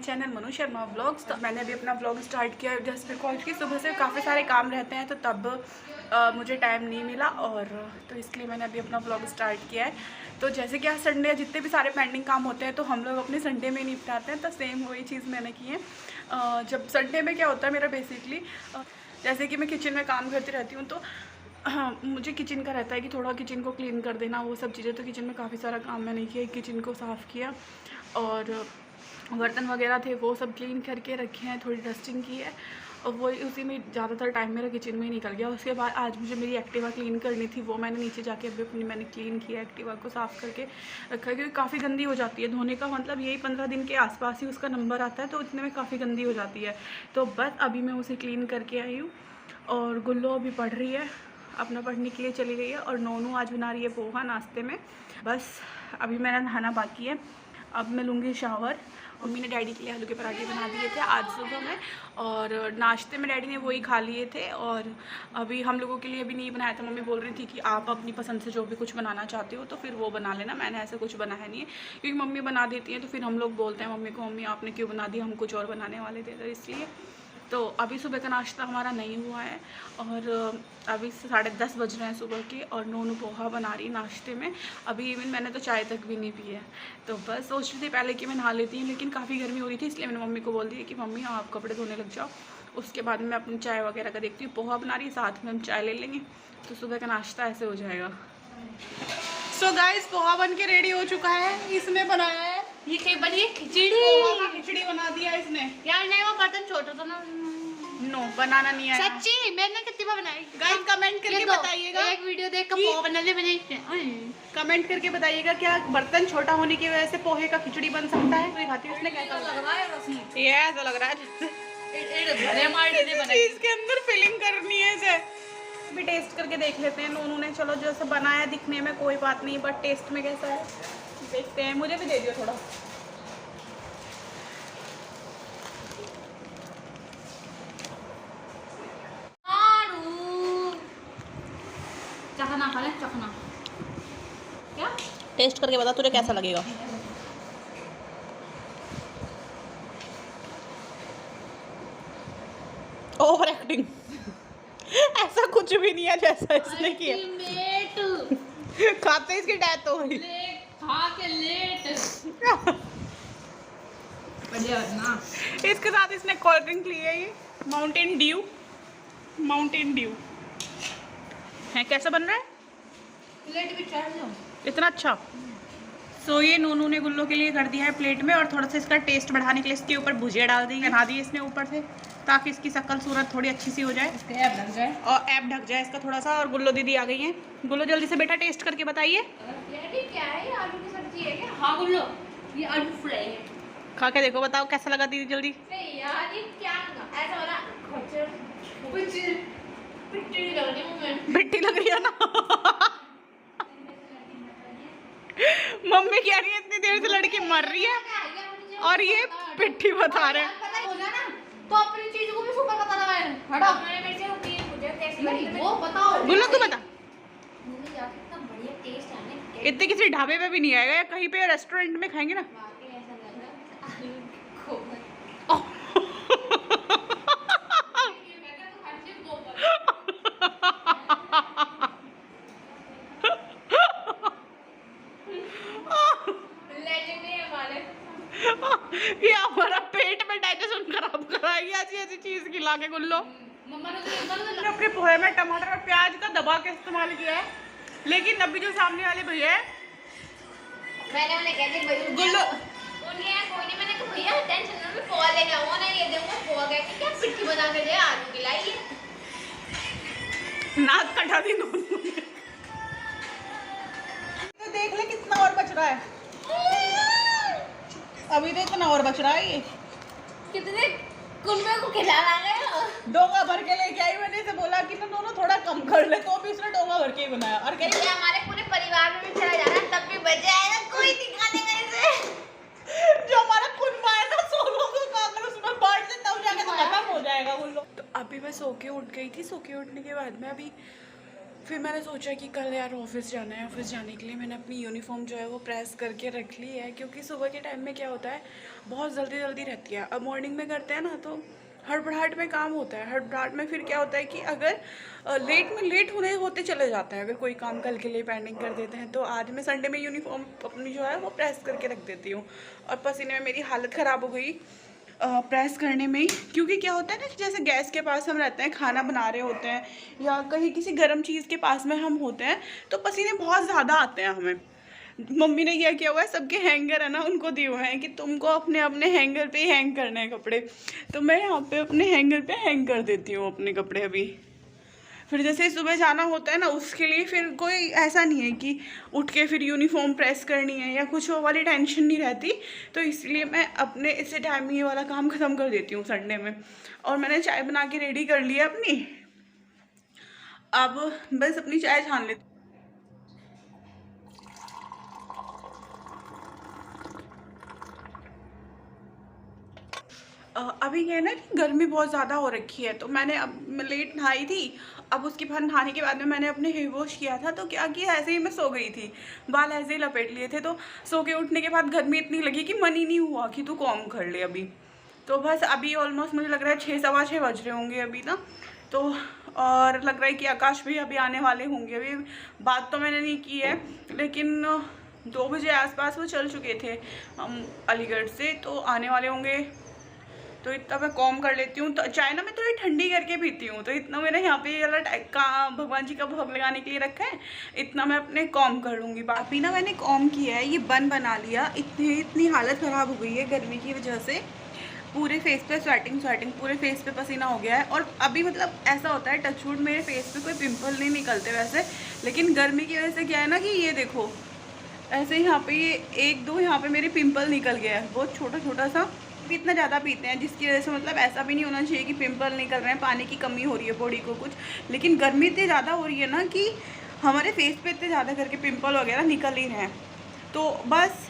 Channel Manu Sharma vlogs. तो मैंने अभी अपना व्लॉग स्टार्ट किया। जस्ट मेरे को आज की सुबह से काफ़ी सारे काम रहते हैं तो तब मुझे टाइम नहीं मिला और तो इसलिए मैंने अभी अपना व्लॉग स्टार्ट किया है। तो जैसे कि आज संडे जितने भी सारे पेंडिंग काम होते हैं तो हम लोग अपने संडे में निपटाते हैं, तो सेम वही चीज़ मैंने की है। जब संडे में क्या होता है मेरा बेसिकली जैसे कि मैं किचन में काम करती रहती हूँ तो हाँ, मुझे किचन का रहता है कि थोड़ा किचन को क्लीन कर देना वो सब चीज़ें। तो किचन में काफ़ी सारा काम मैंने किया, किचन को साफ़ किया और बर्तन वगैरह थे वो सब क्लीन करके रखे हैं, थोड़ी डस्टिंग की है और वो उसी में ज़्यादातर टाइम मेरा किचन में ही निकल गया। उसके बाद आज मुझे मेरी एक्टिवा क्लीन करनी थी, वो मैंने नीचे जाके अभी अपनी मैंने क्लीन किया, एक्टिवा को साफ़ करके रखा है क्योंकि काफ़ी गंदी हो जाती है। धोने का मतलब यही 15 दिन के आसपास ही उसका नंबर आता है, तो इतने में काफ़ी गंदी हो जाती है। तो बस अभी मैं उसे क्लीन करके आई हूँ और गुल्लो अभी पढ़ रही है, अपना पढ़ने के लिए चली गई है और नोनू आज बना रही है पोहा नाश्ते में। बस अभी मेरा नहाना बाकी है, अब मैं लूँगी शावर। मम्मी ने डैडी के लिए आलू के पराठे बना दिए थे आज सुबह में और नाश्ते में डैडी ने वही खा लिए थे और अभी हम लोगों के लिए अभी नहीं बनाया था। मम्मी बोल रही थी कि आप अपनी पसंद से जो भी कुछ बनाना चाहते हो तो फिर वो बना लेना, मैंने ऐसा कुछ बनाया नहीं है क्योंकि मम्मी बना देती हैं तो फिर हम लोग बोलते हैं मम्मी को, मम्मी आपने क्यों बना दी, हम कुछ और बनाने वाले थे, तो इसलिए। तो अभी सुबह का नाश्ता हमारा नहीं हुआ है और अभी 10:30 बज रहे हैं सुबह के और नोनू पोहा बना रही नाश्ते में। अभी इवन मैंने तो चाय तक भी नहीं पी है। तो बस सोच रही थी पहले कि मैं नहा लेती हूँ, लेकिन काफ़ी गर्मी हो रही थी इसलिए मैंने मम्मी को बोल दिया कि मम्मी आप कपड़े धोने लग जाओ, उसके बाद मैं अपनी चाय वगैरह का देखती हूँ। पोहा बना रही है, साथ में हम चाय ले लेंगे तो सुबह का नाश्ता ऐसे हो जाएगा। सो गाइस पोहा बन के रेडी हो चुका है, इसने बनाया है। ये क्या बनी? खिचड़ी। खिचड़ी बना दिया इसने। यार नहीं, वो बर्तन छोटा था ना। नो बनाना नहीं आया। सच्ची मैंने कितनी बार बनाई। गाइस कमेंट करके बताइएगा, एक वीडियो देख कर पोहा बना ले मैंने। कमेंट करके बताइएगा क्या बर्तन छोटा होने की वजह से पोहे का खिचड़ी बन सकता है। तो खाती उसने कैसा लग रहा है? ये ऐसा लग रहा है चीज के अंदर फिलिंग करनी है इसे। भी टेस्ट करके देख लेते हैं नोनू ने। चलो जैसे बनाया दिखने में कोई बात नहीं, बट टेस्ट में कैसा है देखते हैं। मुझे भी दे दियो थोड़ा। चखना खा ले, चखना। क्या? टेस्ट करके बता तुझे कैसा लगेगा। ओवर एक्टिंग ऐसा कुछ भी नहीं है जैसा इसने किया। खाते इसकी डेथ हो गई। खा के लेट। बढ़िया ना। इसके साथ इसने कोल्ड ड्रिंक ली है, ये माउंटेन ड्यू। माउंटेन ड्यू है। कैसा बन रहा है? प्लेट भी चाट लो। इतना अच्छा। सो ये नोनू ने गुल्लो के लिए कर दिया है प्लेट में और थोड़ा सा इसका टेस्ट बढ़ाने के लिए इसके ऊपर भुजिया डाल दी, बना दी इसने ऊपर से ताकि इसकी शक्ल सूरत थोड़ी अच्छी सी हो जाए, ऐप ढक जाए और ऐप ढक जाए इसका थोड़ा सा। और गुल्लो दीदी आ गई हैं। गुल्लो जल्दी से बेटा टेस्ट करके बताइए। क्या है? आलू की सब्जी है क्या? हाँ गुल्लो, ये आलू फ्राई है। खा के देखो, बताओ कैसा लगा दीदी जल्दी। नहीं यार ये क्या ऐसा हो रहा कुछ पिट्टी लग रही है मुझे। मिट्टी लग रही है ना मम्मी कह रही है इतनी देर से लड़की मर रही है और ये पिट्ठी बता रहे हैं। तो अपनी चीज को भी सुपर बता रहा है। हटो मेरे से मुझे टेस्ट नहीं वो बताओ। गुल्लो तू बता। मुझे यार कितना बढ़िया टेस्ट है ना। इतने किसी ढाबे पे भी नहीं आएगा या कहीं पे रेस्टोरेंट में खाएंगे ना। वाकई ऐसा लग रहा है आलू को ये हमारा पेट में डाइजेशन खराब कराएगी ऐसी ऐसी चीज खिला के गुल्लो। मम्मा ने अपने पोहे में टमाटर और प्याज का दबा के इस्तेमाल किया है, लेकिन अभी जो सामने वाले भैया है मैंने उन्हें कह दिया भाई गुल्लो उन्हें कोई नहीं। मैंने कहा भैया टेंशन ना मैं पोहा लेके आऊंगा, नहीं ये दूंगा पोहा कह के क्या पिट्ठी बना के दे आलू की लाई। नाक कटा दी दोनों ने। तो देख ले कितना और बच रहा है। अभी तो इतना और बच रहा है। ये कितने कुंबे को खिला रहा है। डोंगा भर के लेके आई। मैंने इसे बोला कि ना दोनों थोड़ा कम कर ले, तो भी इसने डोंगा भर के ही बनाया। और कहीं ये हमारे पूरे परिवार में भी चला जा रहा है तब भी बच जाएगा, कोई दिखाने का इसे। जो हमारा कुनबा है ना 100 लोगों का, अगर उसमें बांट दे तब जाके तो खत्म हो जाएगा वो लोग। तो अभी मैं सो के उठ गई थी। सो के उठने के बाद में अभी फिर मैंने सोचा कि कल यार ऑफिस जाना है। ऑफिस जाने के लिए मैंने अपनी यूनिफॉर्म जो है वो प्रेस करके रख ली है, क्योंकि सुबह के टाइम में क्या होता है बहुत जल्दी जल्दी रहती है। अब मॉर्निंग में करते हैं ना तो हड़बड़ाहट में काम होता है। हड़बड़ाहट में फिर क्या होता है कि अगर लेट होने होते चले जाते हैं, अगर कोई काम कल के लिए पेंडिंग कर देते हैं। तो आज मैं संडे में यूनिफॉर्म अपनी जो है वो प्रेस करके रख देती हूँ। और पसीने में मेरी हालत ख़राब हो गई प्रेस करने में ही, क्योंकि क्या होता है ना कि जैसे गैस के पास हम रहते हैं, खाना बना रहे होते हैं या कहीं किसी गर्म चीज़ के पास में हम होते हैं, तो पसीने बहुत ज़्यादा आते हैं हमें। मम्मी ने क्या किया हुआ है, सबके हैंगर है ना उनको दिए हुए हैं कि तुमको अपने अपने हैंगर पे ही हैंग करने हैं कपड़े। तो मैं यहाँ पे अपने हैंगर पे हैंग कर देती हूँ अपने कपड़े। अभी फिर जैसे सुबह जाना होता है ना, उसके लिए फिर कोई ऐसा नहीं है कि उठ के फिर यूनिफॉर्म प्रेस करनी है या कुछ वो वाली टेंशन नहीं रहती। तो इसलिए मैं अपने इसी टाइम ये वाला काम ख़त्म कर देती हूँ संडे में। और मैंने चाय बना के रेडी कर ली है अपनी। अब बस अपनी चाय छान लेती। अभी क्या है ना कि गर्मी बहुत ज़्यादा हो रखी है, तो मैंने अब लेट नहाई थी। अब उसके बाद नहाने के बाद में मैंने अपने हेयर वॉश किया था। तो क्या किया, ऐसे ही मैं सो गई थी, बाल ऐसे ही लपेट लिए थे। तो सो के उठने के बाद गर्मी इतनी लगी कि मन ही नहीं हुआ कि तू कॉम कर ले अभी। तो बस अभी ऑलमोस्ट मुझे लग रहा है 6 सवा 6 बज रहे होंगे अभी ना। तो और लग रहा है कि आकाश भी अभी आने वाले होंगे। अभी बात तो मैंने नहीं की है, लेकिन 2 बजे आसपास वो चल चुके थे अलीगढ़ से, तो आने वाले होंगे। तो इतना मैं कॉम कर लेती हूँ। तो चाय ना मैं थोड़ी ठंडी करके पीती हूँ। तो इतना मेरा यहाँ पे ये वाला का भगवान जी का भोग लगाने के लिए रखा है, इतना मैं अपने कॉम कर लूँगी। अभी ना मैंने कॉम किया है, ये बन बना लिया। इतनी हालत ख़राब हो गई है गर्मी की वजह से, पूरे फेस पे स्वेटिंग पूरे फेस पे पसीना हो गया है। और अभी मतलब ऐसा होता है, टचवुड मेरे फेस पे कोई पिंपल नहीं निकलते वैसे, लेकिन गर्मी की वजह से क्या है ना कि ये देखो ऐसे यहाँ पे ये 1-2 यहाँ पे मेरे पिंपल निकल गया है, बहुत छोटा छोटा सा। भी इतना ज़्यादा पीते हैं जिसकी वजह से मतलब ऐसा भी नहीं होना चाहिए कि पिंपल निकल रहे हैं, पानी की कमी हो रही है बॉडी को कुछ। लेकिन गर्मी इतनी ज़्यादा हो रही है ना कि हमारे फेस पे इतने ज़्यादा करके पिंपल वगैरह निकल ही रहे हैं। तो बस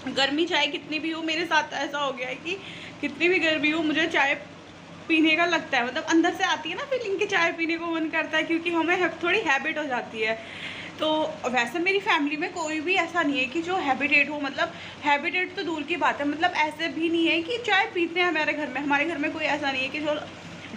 गर्मी चाहे कितनी भी हो, मेरे साथ ऐसा हो गया है कि कितनी भी गर्मी हो मुझे चाय पीने का लगता है। मतलब अंदर से आती है ना फीलिंग कि चाय पीने को मन करता है, क्योंकि हमें थोड़ी हैबिट हो जाती है। तो वैसे मेरी फैमिली में कोई भी ऐसा नहीं है कि जो हैबिटेट हो, मतलब हैबिटेट तो दूर की बात है, मतलब ऐसे भी नहीं है कि चाय पीते हैं हमारे घर में। हमारे घर में कोई ऐसा नहीं है कि जो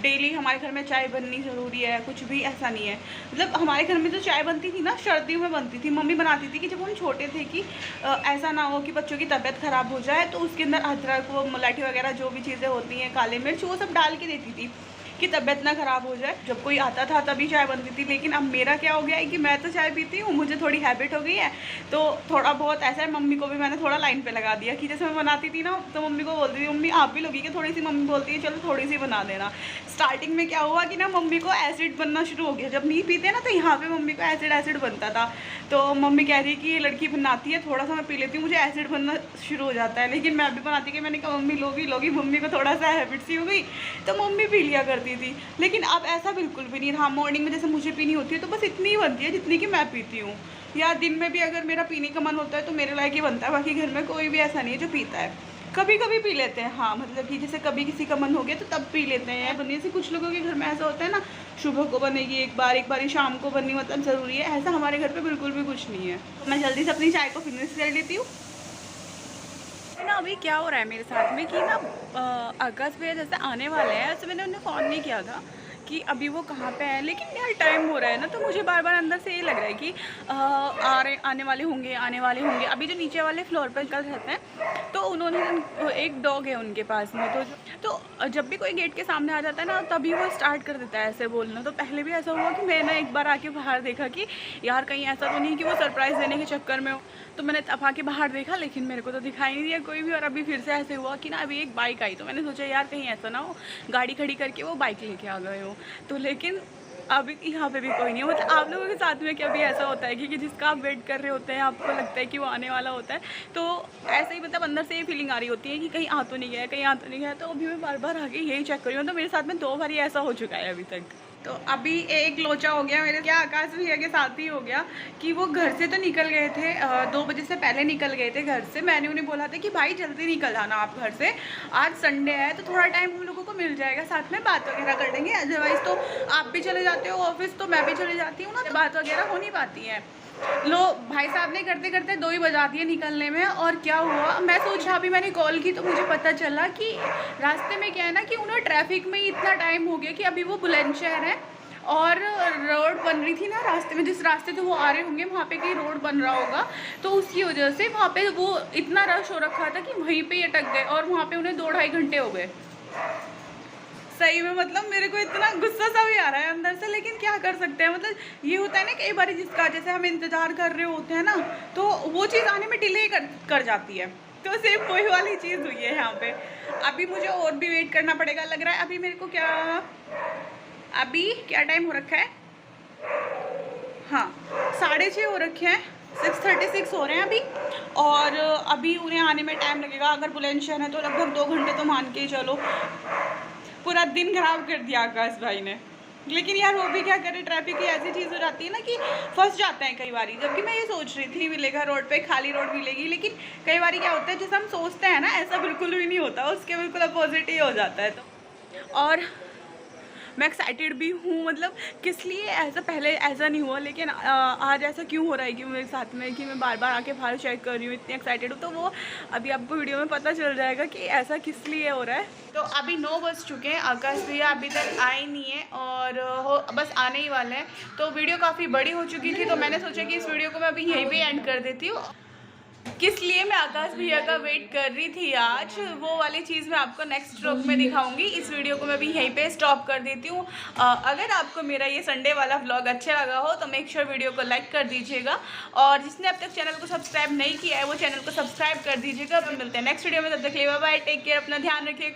डेली हमारे घर में चाय बननी ज़रूरी है, कुछ भी ऐसा नहीं है। मतलब हमारे घर में जो चाय बनती थी ना, सर्दियों में बनती थी, मम्मी बनाती थी कि जब हम छोटे थे कि ऐसा ना हो कि बच्चों की तबीयत ख़राब हो जाए, तो उसके अंदर अदरक, वो मुलाठी वगैरह जो भी चीज़ें होती हैं, काली मिर्च, वो सब डाल के देती थी कि तबीयत ना ख़राब हो जाए। जब कोई आता था तभी चाय बनती थी। लेकिन अब मेरा क्या हो गया है कि मैं तो चाय पीती हूँ, मुझे थोड़ी हैबिट हो गई है। तो थोड़ा बहुत ऐसा है, मम्मी को भी मैंने थोड़ा लाइन पे लगा दिया कि जैसे मैं बनाती थी ना, तो मम्मी को बोलती थी, मम्मी आप भी लोगी कि थोड़ी सी, मम्मी बोलती है चलो थोड़ी सी बना देना। स्टार्टिंग में क्या हुआ कि ना मम्मी को एसिड बनना शुरू हो गया। जब नहीं पीते ना तो यहाँ पे मम्मी को एसिड बनता था। तो मम्मी कह रही कि ये लड़की बनाती है, थोड़ा सा मैं पी लेती हूँ, मुझे एसिड बनना शुरू हो जाता है। लेकिन मैं भी बनाती कि मैंने कहा मम्मी लोगी, मम्मी को थोड़ा सा हैबिट सी हो गई, तो मम्मी पी लिया करती थी। लेकिन अब ऐसा बिल्कुल भी नहीं रहा। मॉर्निंग में जैसे मुझे पीनी होती है तो बस इतनी ही बनती है जितनी कि मैं पीती हूँ, या दिन में भी अगर मेरा पीने का मन होता है तो मेरे लायक ही बनता है। बाकी घर में कोई भी ऐसा नहीं है जो पीता है। कभी कभी पी लेते हैं, हाँ, मतलब कि जैसे कभी किसी का मन हो गया तो तब पी लेते हैं। बनने से कुछ लोगों के घर में ऐसा होता है ना, सुबह को बनेगी एक बार शाम को बननी मतलब ज़रूरी है, ऐसा हमारे घर पे बिल्कुल भी कुछ नहीं है। मैं जल्दी से अपनी चाय को फिनिश कर लेती हूँ ना। अभी क्या हो रहा है मेरे साथ में कि ना अगस्त भैया जैसे आने वाले हैं, ऐसे मैंने उन्हें फ़ोन नहीं किया था कि अभी वो कहाँ पे है, लेकिन यार टाइम हो रहा है ना, तो मुझे बार बार अंदर से ये लग रहा है कि आने वाले होंगे। अभी जो नीचे वाले फ्लोर पर अंकल रहते हैं, तो उन्होंने एक डॉग है उनके पास में, तो जब भी कोई गेट के सामने आ जाता है ना, तभी वो स्टार्ट कर देता है ऐसे बोलना। तो पहले भी ऐसा हुआ कि मैंने एक बार आके बाहर देखा कि यार कहीं ऐसा तो नहीं कि वो सरप्राइज़ देने के चक्कर में हो। तो मैंने तब आके बाहर देखा, लेकिन मेरे को तो दिखाई नहीं दिया कोई भी। और अभी फिर से ऐसे हुआ कि ना अभी एक बाइक आई, तो मैंने सोचा यार कहीं ऐसा ना हो गाड़ी खड़ी करके वो बाइक लेके आ गए हो। तो लेकिन अभी यहाँ पे भी कोई नहीं है। मतलब आप लोगों के साथ में कभी ऐसा होता है कि जिसका आप वेट कर रहे होते हैं, आपको लगता है कि वो आने वाला होता है, तो ऐसे ही मतलब अंदर से ये फीलिंग आ रही होती है कि कहीं आ तो नहीं गया। तो अभी मैं बार बार आके यही चेक कर रही हूँ। तो मेरे साथ में 2 बार ऐसा हो चुका है अभी तक। तो अभी एक लोचा हो गया मेरे, क्या आकाश भैया के साथ ही हो गया कि वो घर से तो निकल गए थे 2 बजे से पहले निकल गए थे घर से। मैंने उन्हें बोला था कि भाई जल्दी निकल आना आप घर से, आज संडे है तो थोड़ा टाइम हम लोगों को मिल जाएगा, साथ में बात वगैरह कर लेंगे। अदरवाइज़ तो आप भी चले जाते हो ऑफिस तो मैं भी चले जाती हूँ ना, बात वगैरह हो नहीं पाती है। लो भाई साहब ने करते करते 2 ही बजा दिए निकलने में। और क्या हुआ, मैं सोचा अभी मैंने कॉल की तो मुझे पता चला कि रास्ते में क्या है ना कि उन्हें ट्रैफिक में ही इतना टाइम हो गया कि अभी वो बुलंदशहर है और रोड बन रही थी ना रास्ते में, जिस रास्ते से वो आ रहे होंगे वहाँ पे कहीं रोड बन रहा होगा, तो उसकी वजह से वहाँ पे वो इतना रश हो रखा था कि वहीं पे अटक गए और वहाँ पे उन्हें 2-2.5 घंटे हो गए। सही में मतलब मेरे को इतना गुस्सा सा भी आ रहा है अंदर से, लेकिन क्या कर सकते हैं। मतलब ये होता है ना कई बार जिसका जैसे हम इंतज़ार कर रहे होते हैं ना, तो वो चीज़ आने में डिले कर जाती है। तो सेम वही वाली चीज़ हुई है यहाँ पे। अभी मुझे और भी वेट करना पड़ेगा लग रहा है। अभी मेरे को अभी क्या टाइम हो रखा है, हाँ 6:30 हो रखे हैं, 6:36 हो रहे हैं अभी। और अभी उन्हें आने में टाइम लगेगा, अगर बुलंदशहर है तो लगभग 2 घंटे तो मान के ही चलो। पूरा दिन खराब कर दिया आकाश भाई ने। लेकिन यार वो भी क्या करे, ट्रैफिक की ऐसी चीज़ हो जाती है ना कि फंस जाते हैं कई बारी। जबकि मैं ये सोच रही थी मिलेगा रोड पे, खाली रोड मिलेगी, लेकिन कई बारी क्या होता है जैसे हम सोचते हैं ना ऐसा बिल्कुल भी नहीं होता, उसके बिल्कुल अपोजिट ही हो जाता है। तो और मैं एक्साइटेड भी हूँ, मतलब किस लिए ऐसा पहले ऐसा नहीं हुआ, लेकिन आज ऐसा क्यों हो रहा है कि मेरे साथ में कि मैं बार बार आके फाइल चेक कर रही हूँ, इतनी एक्साइटेड हूँ। तो वो अभी आपको वीडियो में पता चल जाएगा कि ऐसा किस लिए हो रहा है। तो अभी 9 बज चुके हैं, आकाश भैया अभी तक आए नहीं है और बस आने ही वाले हैं। तो वीडियो काफ़ी बड़ी हो चुकी थी, तो मैंने सोचा कि इस वीडियो को मैं अभी यहीं पर एंड कर देती हूँ। किस लिए मैं आकाश भैया का वेट कर रही थी आज, वो वाली चीज़ मैं आपको नेक्स्ट व्लॉग में दिखाऊंगी। इस वीडियो को मैं भी यहीं पे स्टॉप कर देती हूँ। अगर आपको मेरा ये संडे वाला व्लॉग अच्छा लगा हो तो मेक श्योर वीडियो को लाइक कर दीजिएगा, और जिसने अब तक चैनल को सब्सक्राइब नहीं किया है वो चैनल को सब्सक्राइब कर दीजिएगा। अब मिलते हैं नेक्स्ट वीडियो में, तब तक के लिए बाय बाय, टेक केयर, अपना ध्यान रखिएगा।